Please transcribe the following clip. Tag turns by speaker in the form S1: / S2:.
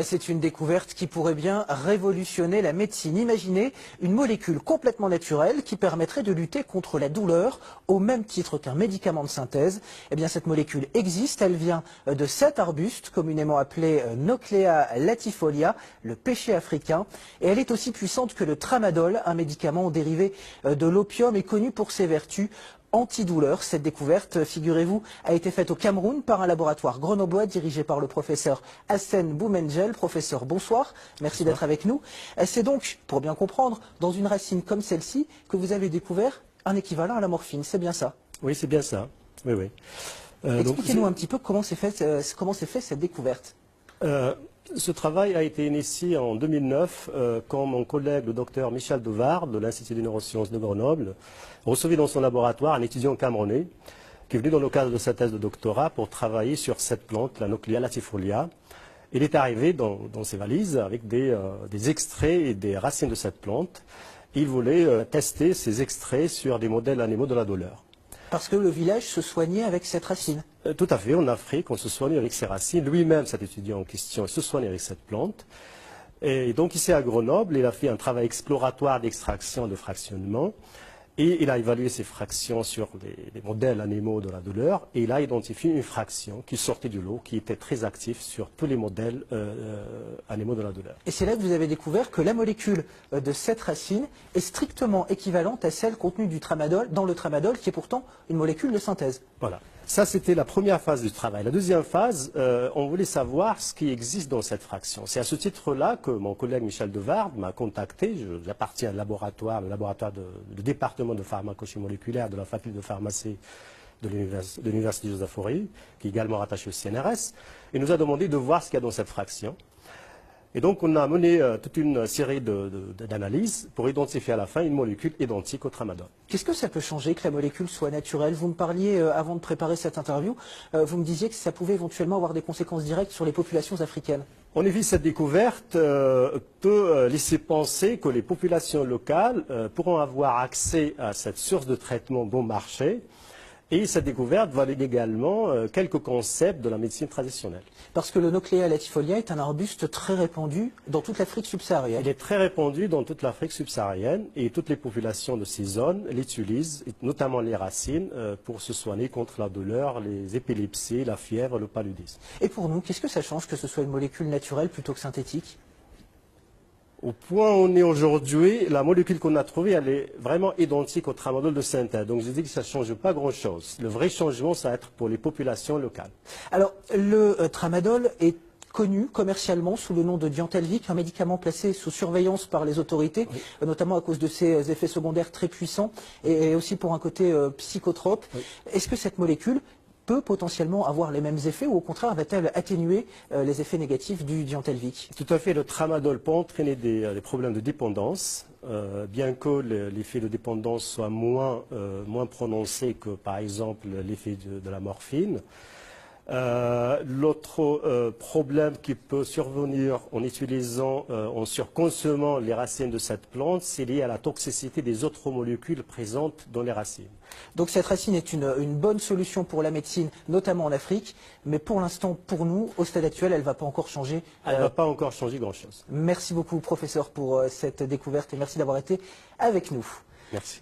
S1: C'est une découverte qui pourrait bien révolutionner la médecine. Imaginez une molécule complètement naturelle qui permettrait de lutter contre la douleur au même titre qu'un médicament de synthèse. Eh bien, cette molécule existe, elle vient de cet arbuste, communément appelé Nauclea latifolia, le pêcher africain. Et elle est aussi puissante que le tramadol, un médicament dérivé de l'opium et connu pour ses vertus antidouleur. Cette découverte, figurez-vous, a été faite au Cameroun par un laboratoire grenoblois dirigé par le professeur Hassen Boumendjel. Professeur, bonsoir. Merci d'être avec nous. C'est donc, pour bien comprendre, dans une racine comme celle-ci, que vous avez découvert un équivalent à la morphine. C'est bien ça?
S2: Oui, c'est bien ça. Oui, oui.
S1: Expliquez-nous un petit peu comment s'est fait cette découverte.
S2: Ce travail a été initié en 2009 quand mon collègue, le docteur Michel Devard, de l'Institut des neurosciences de Grenoble, recevait dans son laboratoire un étudiant camerounais qui est venu dans le cadre de sa thèse de doctorat pour travailler sur cette plante, la Nauclea latifolia. Il est arrivé dans ses valises avec des extraits et des racines de cette plante. Il voulait tester ces extraits sur des modèles animaux de la douleur.
S1: Parce que le village se soignait avec cette racine.
S2: Tout à fait. En Afrique, on se soigne avec ces racines. Lui-même, cet étudiant en question, il se soigne avec cette plante. Et donc, ici à Grenoble, il a fait un travail exploratoire d'extraction, de fractionnement. Et il a évalué ces fractions sur les modèles animaux de la douleur. Et il a identifié une fraction qui sortait du lot, qui était très active sur tous les modèles animaux de la douleur.
S1: Et c'est là que vous avez découvert que la molécule de cette racine est strictement équivalente à celle contenue dans le tramadol, qui est pourtant une molécule de synthèse.
S2: Voilà. Ça, c'était la première phase du travail. La deuxième phase, on voulait savoir ce qui existe dans cette fraction. C'est à ce titre-là que mon collègue Michel Devard m'a contacté. J'appartiens à le laboratoire du département de pharmacologie moléculaire de la faculté de pharmacie de l'Université Joseph Fauré, qui est également rattaché au CNRS. Il nous a demandé de voir ce qu'il y a dans cette fraction. Et donc, on a mené toute une série d'analyses pour identifier à la fin une molécule identique au tramadol.
S1: Qu'est-ce que ça peut changer que la molécule soit naturelle? Vous me parliez, avant de préparer cette interview, vous me disiez que ça pouvait éventuellement avoir des conséquences directes sur les populations africaines.
S2: En effet, cette découverte peut laisser penser que les populations locales pourront avoir accès à cette source de traitement bon marché. Et cette découverte valide également quelques concepts de la médecine traditionnelle.
S1: Parce que le Nauclea latifolia est un arbuste très répandu dans toute l'Afrique subsaharienne.
S2: Il est très répandu dans toute l'Afrique subsaharienne et toutes les populations de ces zones l'utilisent, notamment les racines, pour se soigner contre la douleur, les épilepsies, la fièvre, le paludisme.
S1: Et pour nous, qu'est-ce que ça change que ce soit une molécule naturelle plutôt que synthétique?
S2: Au point où on est aujourd'hui, la molécule qu'on a trouvée, elle est vraiment identique au tramadol de synthèse. Donc je dis que ça ne change pas grand-chose. Le vrai changement, ça va être pour les populations locales.
S1: Alors, le tramadol est connu commercialement sous le nom de Diantelvic, un médicament placé sous surveillance par les autorités, oui, notamment à cause de ses effets secondaires très puissants et aussi pour un côté psychotrope. Oui. Est-ce que cette molécule peut potentiellement avoir les mêmes effets ou au contraire va-t-elle atténuer les effets négatifs du Diantelvic?
S2: Tout à fait, le tramadol peut entraîner des problèmes de dépendance, bien que l'effet de dépendance soit moins prononcé que par exemple l'effet de la morphine. L'autre problème qui peut survenir en surconsommant les racines de cette plante, c'est lié à la toxicité des autres molécules présentes dans les racines.
S1: Donc cette racine est une bonne solution pour la médecine, notamment en Afrique, mais pour l'instant, pour nous, au stade actuel, elle ne va pas encore changer.
S2: Elle ne va pas encore changer grand-chose.
S1: Merci beaucoup, professeur, pour cette découverte et merci d'avoir été avec nous.
S2: Merci.